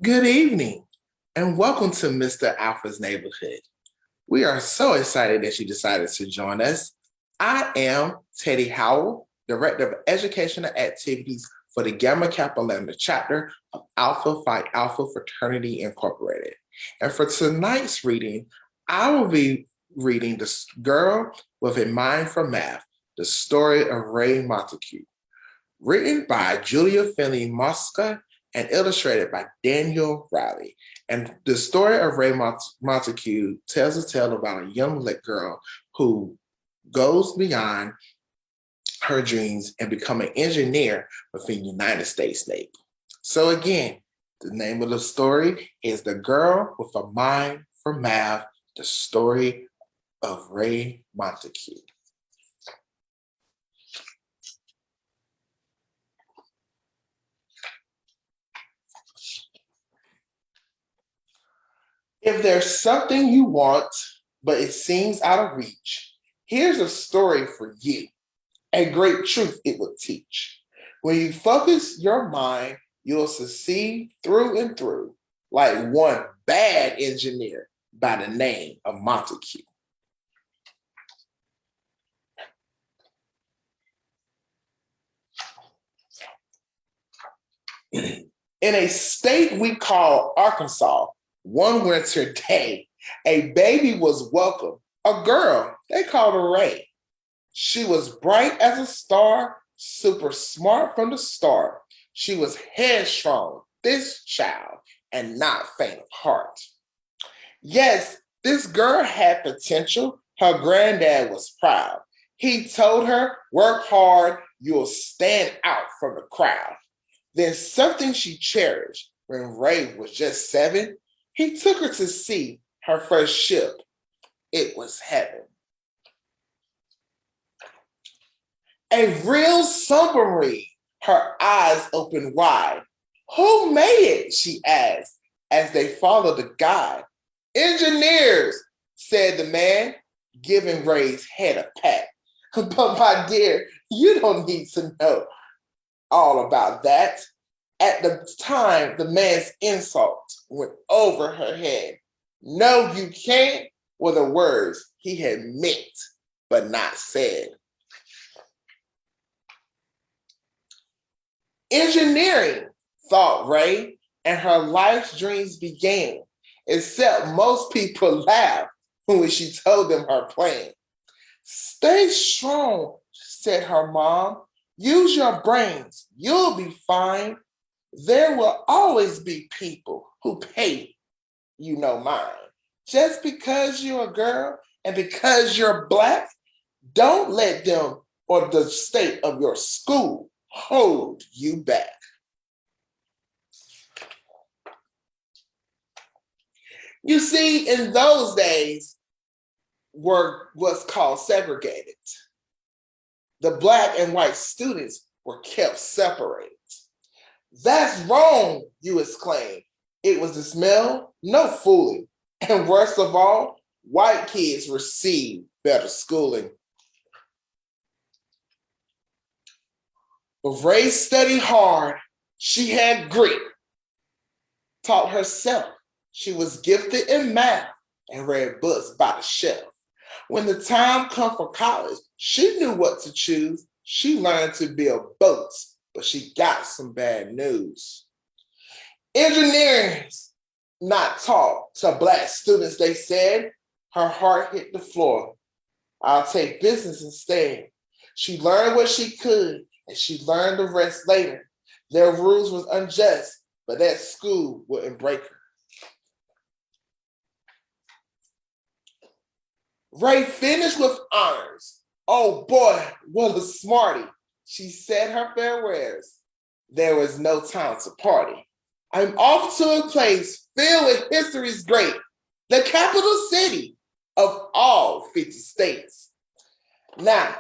Good evening, and welcome to Mr. Alpha's Neighborhood. We are so excited that you decided to join us. I am Teddy Howell, Director of Educational Activities for the Gamma Kappa Lambda chapter of Alpha Phi Alpha Fraternity Incorporated. And for tonight's reading, I will be reading The Girl with a Mind for Math, the story of Ray Montague, written by Julia Finley Mosca and illustrated by Daniel Riley. And the story of Ray Montague tells a tale about a young lit girl who goes beyond her dreams and become an engineer within the United States Navy. So again, the name of the story is The Girl with a Mind for Math, the story of Ray Montague. If there's something you want, but it seems out of reach, here's a story for you, a great truth it will teach. When you focus your mind, you'll succeed through and through, like one bad engineer by the name of Montague. In a state we call Arkansas, one winter day, a baby was welcomed, a girl, they called her Ray. She was bright as a star, super smart from the start. She was headstrong, this child, and not faint of heart. Yes, this girl had potential. Her granddad was proud. He told her, work hard, you'll stand out from the crowd. Then something she cherished when Ray was just 7, he took her to see her first ship. It was heaven. A real submarine, her eyes opened wide. Who made it? She asked as they followed the guide. Engineers, said the man, giving Ray's head a pat. But my dear, you don't need to know all about that. At the time, the man's insults went over her head. No, you can't were the words he had meant, but not said. Engineering, thought Ray, and her life's dreams began, except most people laughed when she told them her plan. Stay strong, said her mom. Use your brains. You'll be fine. There will always be people who pay you no mind. Just because you're a girl and because you're Black, don't let them or the state of your school hold you back. You see, in those days, was called segregated. The Black and white students were kept separated. That's wrong, you exclaim. It was the smell, no fooling. And worst of all, white kids received better schooling. But Ray studied hard. She had grit, taught herself. She was gifted in math and read books by the shelf. When the time come for college, she knew what to choose. She learned to build boats, but she got some bad news. Engineering's not taught to Black students, they said. Her heart hit the floor. I'll take business instead. She learned what she could, and she learned the rest later. Their rules was unjust, but that school wouldn't break her. Ray finished with honors. Oh boy, what a smarty. She said her farewells. There was no time to party. I'm off to a place filled with history's great, the capital city of all 50 states. Now,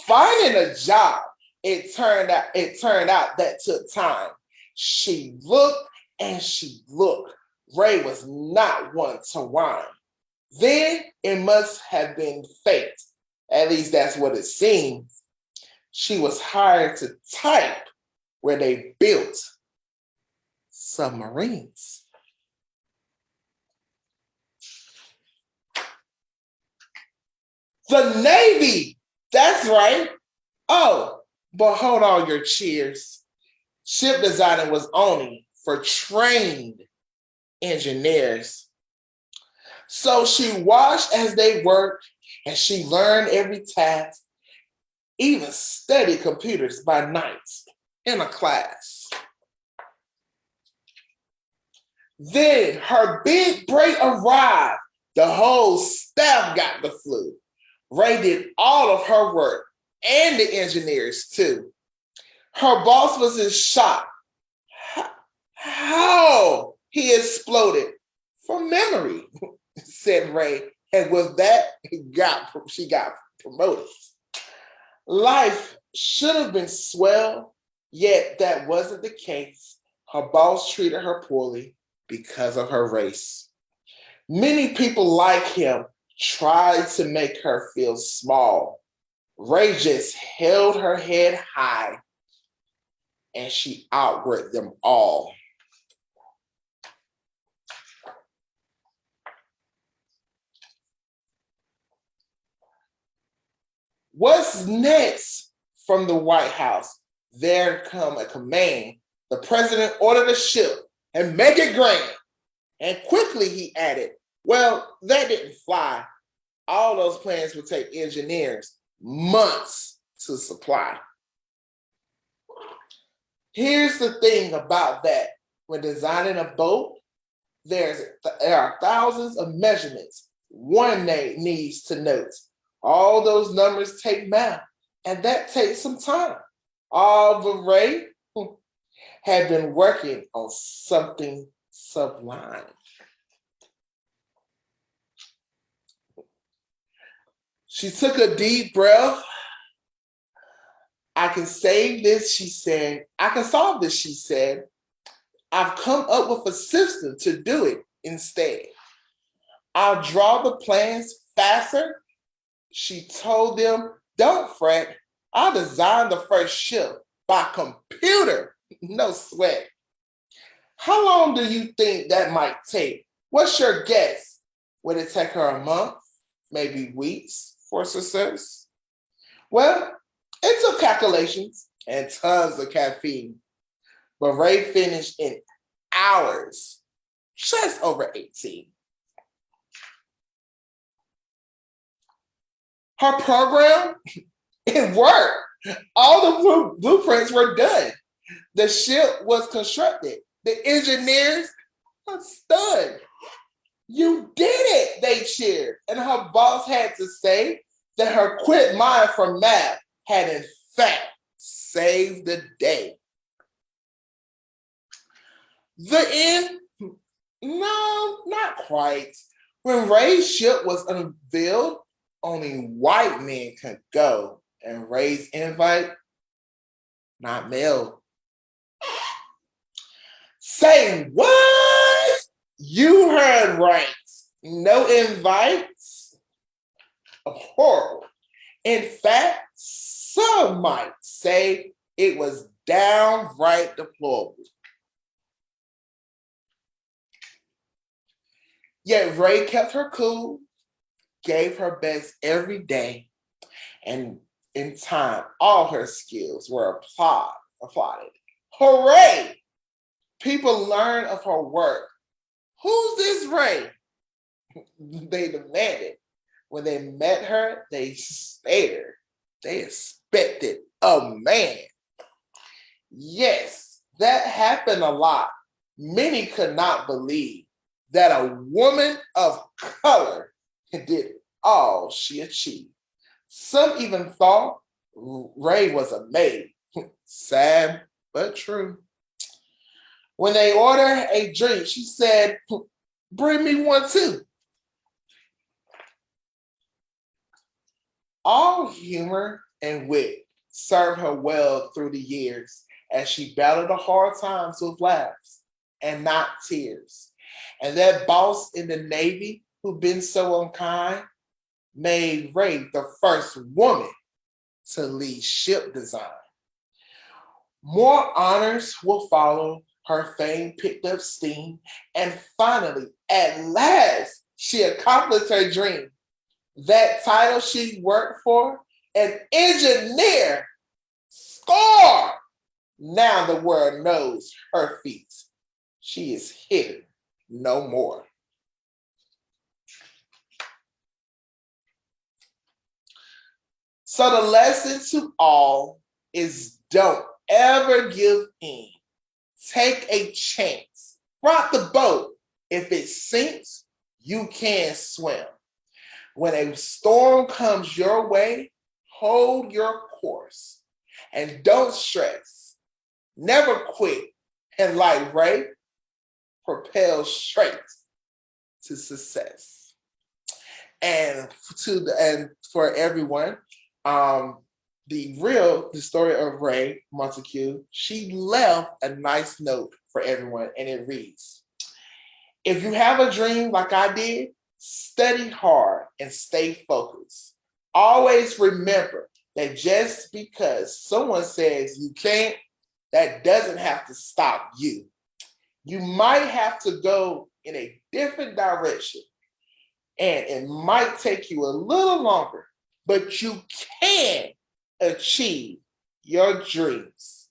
finding a job, it turned out that took time. She looked and she looked. Ray was not one to whine. Then it must have been fate. At least that's what it seems. She was hired to type where they built submarines. The Navy. That's right. Oh, but hold on your cheers. Ship designing was only for trained engineers. So she watched as they worked and she learned every task, even studied computers by night in a class. Then her big break arrived. The whole staff got the flu. Ray did all of her work and the engineers too. Her boss was in shock. How? He exploded from memory, said Ray. And with that, she got promoted. Life should have been swell, yet that wasn't the case. Her boss treated her poorly because of her race. Many people like him tried to make her feel small. Ray just held her head high and she outworked them all. What's next from the White House? There come a command. The president ordered a ship and make it grand. And quickly he added, well, that didn't fly. All those plans would take engineers months to supply. Here's the thing about that. When designing a boat, there are thousands of measurements one needs to note. All those numbers take math, and that takes some time. But Ray had been working on something sublime. She took a deep breath. I can save this, she said. I can solve this, she said. I've come up with a system to do it instead. I'll draw the plans faster. She told them, don't fret. I'll design the first ship by computer. No sweat. How long do you think that might take? What's your guess? Would it take her a month, maybe weeks for success? Well, it took calculations and tons of caffeine, but Ray finished in hours, just over 18. Her program, it worked. All the blueprints were done. The ship was constructed. The engineers were stunned. You did it, they cheered. And her boss had to say that her quick mind for math had in fact saved the day. The end? No, not quite. When Ray's ship was unveiled, only white men could go, and Ray's invite, not mailed. Say what? You heard right. No invites? Horrible. In fact, some might say it was downright deplorable. Yet Ray kept her cool, gave her best every day, and in time, all her skills were applauded. Hooray! People learned of her work. Who's this Ray? They demanded. When they met her, they stared. They expected a man. Yes, that happened a lot. Many could not believe that a woman of color did all she achieved. Some even thought Ray was a maid. Sad, but true. When they ordered a drink, she said, bring me one too. All humor and wit served her well through the years as she battled the hard times with laughs and not tears. And that boss in the Navy who'd been so unkind made Ray the first woman to lead ship design. More honors will follow. Her fame picked up steam, and finally, at last, she accomplished her dream. That title she worked for, an engineer, score. Now the world knows her feats. She is hidden no more. So the lesson to all is don't ever give in. Take a chance. Rock the boat. If it sinks, you can swim. When a storm comes your way, hold your course and don't stress. Never quit. And like Ray, propel straight to success. And for everyone, the story of Ray Montague, she left a nice note for everyone, and it reads: if you have a dream like I did, study hard and stay focused. Always remember that just because someone says you can't, that doesn't have to stop you. You might have to go in a different direction, and it might take you a little longer, but you can achieve your dreams.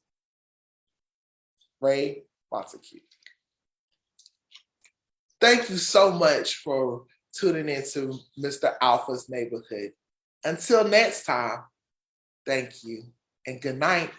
Ray Montague. Thank you so much for tuning into Mr. Alpha's Neighborhood. Until next time, thank you and good night.